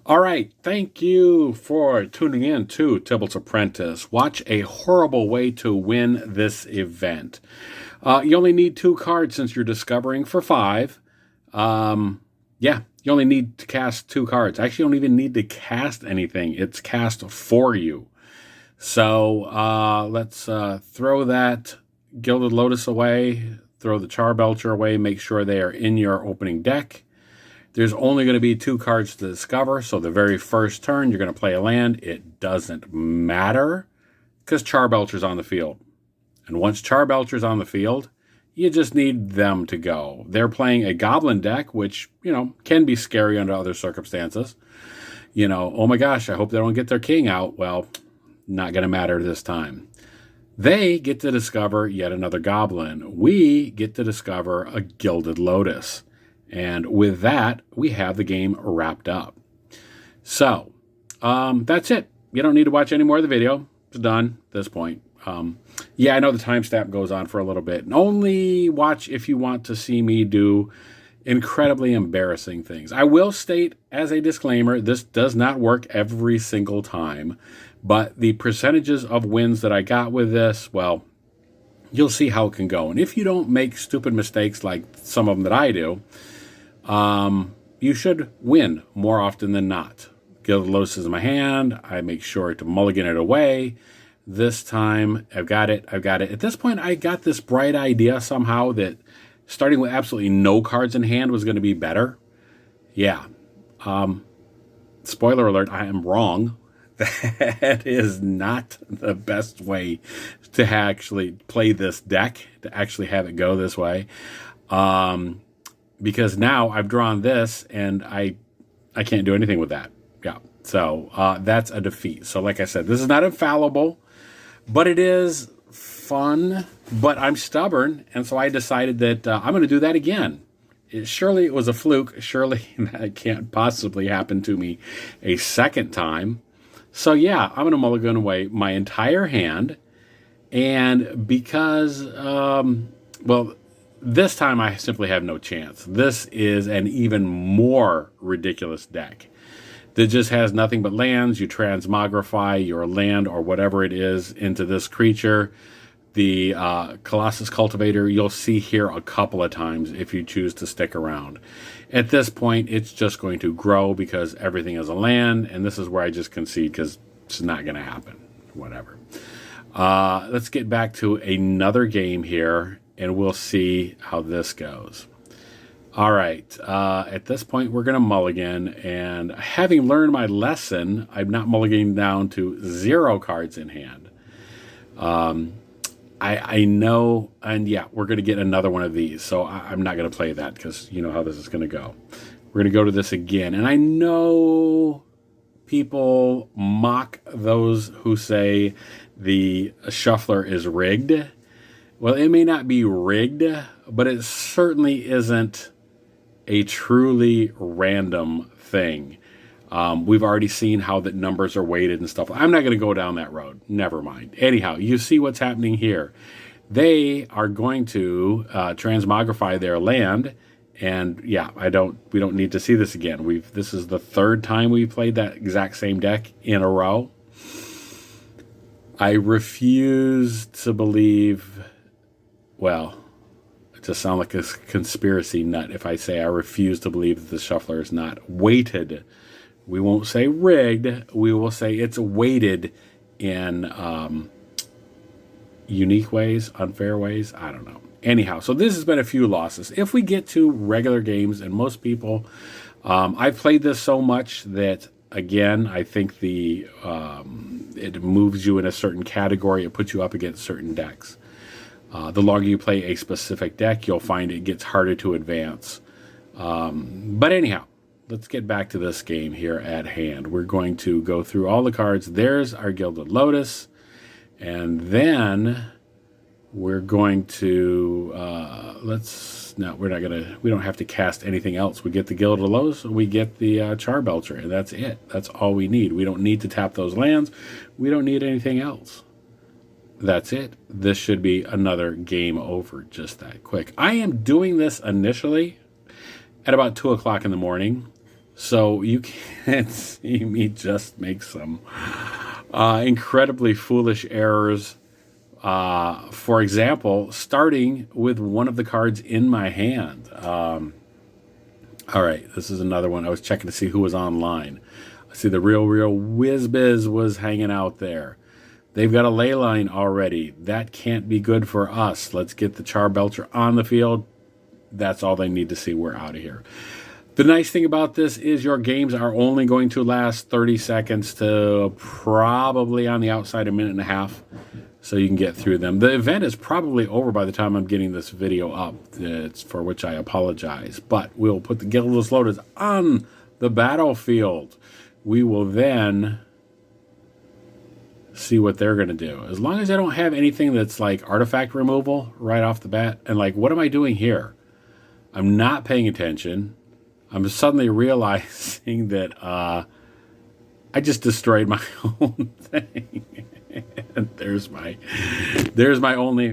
All right, thank you for tuning in to Tibalt's Apprentice. Watch a horrible way to win this event. You only need 2 cards since you're discovering for 5. Yeah, you only need to cast 2 cards. Actually, you don't even need to cast anything. It's cast for you. So let's throw that Gilded Lotus away, throw the Charbelcher away, make sure they are in your opening deck. There's only going to be 2 cards to discover, so the very first turn you're going to play a land. It doesn't matter because Charbelcher's on the field. And once Charbelcher's on the field, you just need them to go. They're playing a Goblin deck, which, can be scary under other circumstances. Oh my gosh, I hope they don't get their king out. Well, not going to matter this time. They get to discover yet another Goblin. We get to discover a Gilded Lotus. And with that, we have the game wrapped up. So, that's it. You don't need to watch any more of the video. It's done at this point. Yeah, I know the timestamp goes on for a little bit. And only watch if you want to see me do incredibly embarrassing things. I will state as a disclaimer, this does not work every single time. But the percentages of wins that I got with this, well, you'll see how it can go. And if you don't make stupid mistakes like some of them that I do, you should win more often than not. Gilded Lotus is in my hand. I make sure to mulligan it away. This time, I've got it. At this point, I got this bright idea somehow that starting with absolutely no cards in hand was going to be better. Yeah. Spoiler alert, I am wrong. That is not the best way to actually play this deck, to actually have it go this way. Because now I've drawn this and I can't do anything with that. Yeah. So that's a defeat. So like I said, this is not infallible, but it is fun. But I'm stubborn, and so I decided that I'm going to do that again. Surely it was a fluke. Surely that can't possibly happen to me a second time. So yeah, I'm going to mulligan away my entire hand. And because, this time I simply have no chance. This is an even more ridiculous deck that just has nothing but lands. You transmogrify your land or whatever it is into this creature. The Colossus Cultivator, you'll see here a couple of times if you choose to stick around. At this point, it's just going to grow because everything is a land, and this is where I just concede because it's not going to happen. Whatever. Let's get back to another game here, and we'll see how this goes. All right. At this point, we're going to mulligan, and having learned my lesson, I'm not mulliganing down to 0 cards in hand. I know, and yeah, we're going to get another one of these, so I'm not going to play that because you know how this is going to go. We're going to go to this again, and I know people mock those who say the shuffler is rigged. Well, it may not be rigged, but it certainly isn't a truly random thing. We've already seen how the numbers are weighted and stuff. I'm not going to go down that road. Never mind. Anyhow, you see what's happening here. They are going to transmogrify their land. And yeah, we don't need to see this again. This is the 3rd time we've played that exact same deck in a row. I refuse to believe, well, I just sound like a conspiracy nut if I say I refuse to believe that the shuffler is not weighted. We won't say rigged. We will say it's weighted in unique ways, unfair ways. I don't know. Anyhow, so this has been a few losses. If we get to regular games, and most people, I've played this so much that, again, I think it moves you in a certain category. It puts you up against certain decks. The longer you play a specific deck, you'll find it gets harder to advance. But anyhow, let's get back to this game here at hand. We're going to go through all the cards. There's our Gilded Lotus. And then we're going to, we don't have to cast anything else. We get the Gilded Lotus, we get the Charbelcher, and that's it. That's all we need. We don't need to tap those lands. We don't need anything else. That's it. This should be another game over just that quick. I am doing this initially at about 2 o'clock in the morning. So you can't see me just make some incredibly foolish errors. For example, starting with one of the cards in my hand. All right, this is another one. I was checking to see who was online. I see the real WizBiz was hanging out there. They've got a ley line already. That can't be good for us. Let's get the Charbelcher on the field. That's all they need to see. We're out of here. The nice thing about this is your games are only going to last 30 seconds to probably on the outside a minute and a half, so you can get through them. The event is probably over by the time I'm getting this video up, it's for which I apologize. But we'll put the Gilded Lotus on the battlefield. We will then see what they're going to do. As long as I don't have anything that's like artifact removal right off the bat. And like, what am I doing here? I'm not paying attention. I'm suddenly realizing that I just destroyed my own thing. And there's my only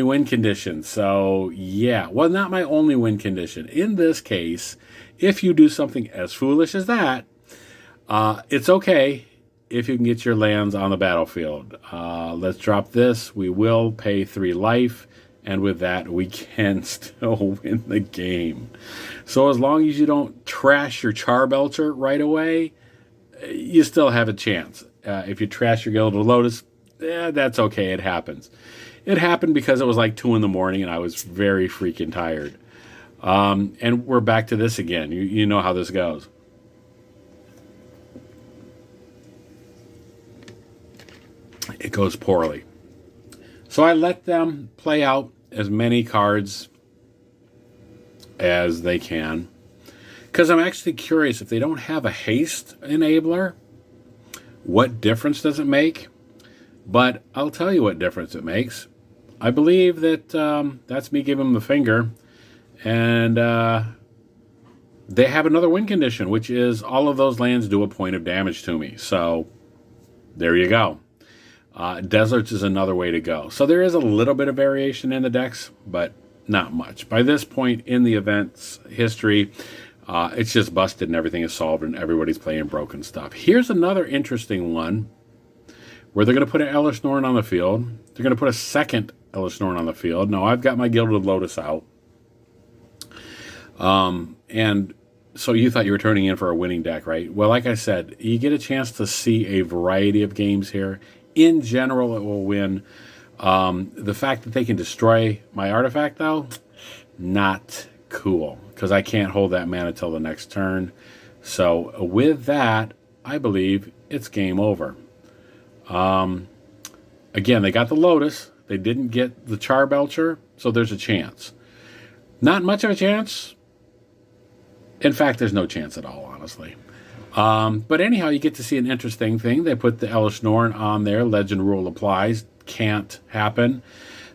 win condition. So yeah, well, not my only win condition. In this case, if you do something as foolish as that, it's okay if you can get your lands on the battlefield. Let's drop this. We will pay 3 life. And with that, we can still win the game. So as long as you don't trash your Charbelcher right away, you still have a chance. If you trash your Gilded Lotus, that's okay. It happens. It happened because it was like 2 in the morning and I was very freaking tired. And we're back to this again. You know how this goes. It goes poorly. So I let them play out as many cards as they can. Because I'm actually curious, if they don't have a haste enabler, what difference does it make? But I'll tell you what difference it makes. I believe that that's me giving them the finger. And they have another win condition, which is all of those lands do a point of damage to me. So there you go. Deserts is another way to go. So there is a little bit of variation in the decks, but not much. By this point in the event's history, it's just busted and everything is solved and everybody's playing broken stuff. Here's another interesting one where they're going to put an Elesh Norn on the field. They're going to put a second Elesh Norn on the field. Now, I've got my Gilded Lotus out. And so you thought you were turning in for a winning deck, right? Well, like I said, you get a chance to see a variety of games here. In general, it will win. The fact that they can destroy my artifact, though, not cool, because I can't hold that mana till the next turn. So with that, I believe it's game over. Again, they got the Lotus. They didn't get the Charbelcher, so there's a chance. Not much of a chance. In fact, there's no chance at all, honestly. But anyhow, you get to see an interesting thing. They put the Elesh Norn on there. Legend rule applies. Can't happen.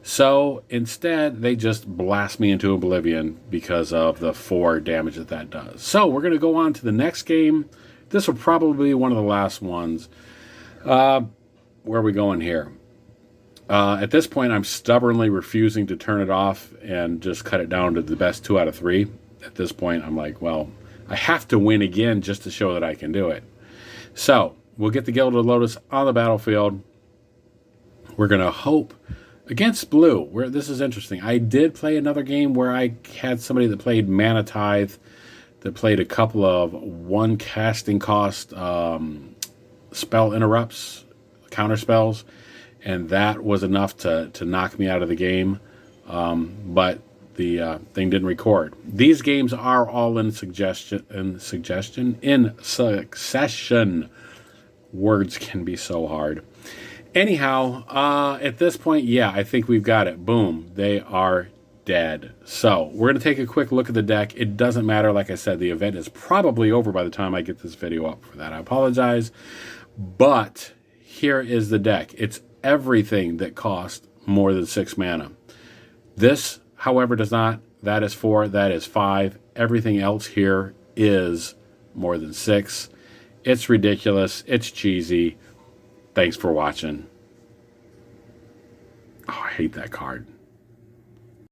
So instead, they just blast me into oblivion because of the 4 damage that does. So we're going to go on to the next game. This will probably be one of the last ones. Where are we going here? At this point, I'm stubbornly refusing to turn it off and just cut it down to the best 2 out of 3. At this point, I'm like, well, I have to win again just to show that I can do it. So we'll get the Gilded Lotus on the battlefield. We're going to hope against blue. Where this is interesting. I did play another game where I had somebody that played Mana Tithe, that played a couple of 1 casting cost spell interrupts, counter spells, and that was enough to knock me out of the game. But the thing didn't record. These games are all in succession. Words can be so hard. Anyhow, at this point, yeah, I think we've got it. Boom. They are dead. So we're going to take a quick look at the deck. It doesn't matter. Like I said, the event is probably over by the time I get this video up. For that, I apologize. But here is the deck. It's everything that costs more than 6 mana. This, however, does not. That is 4. That is 5. Everything else here is more than 6. It's ridiculous. It's cheesy. Thanks for watching. Oh, I hate that card.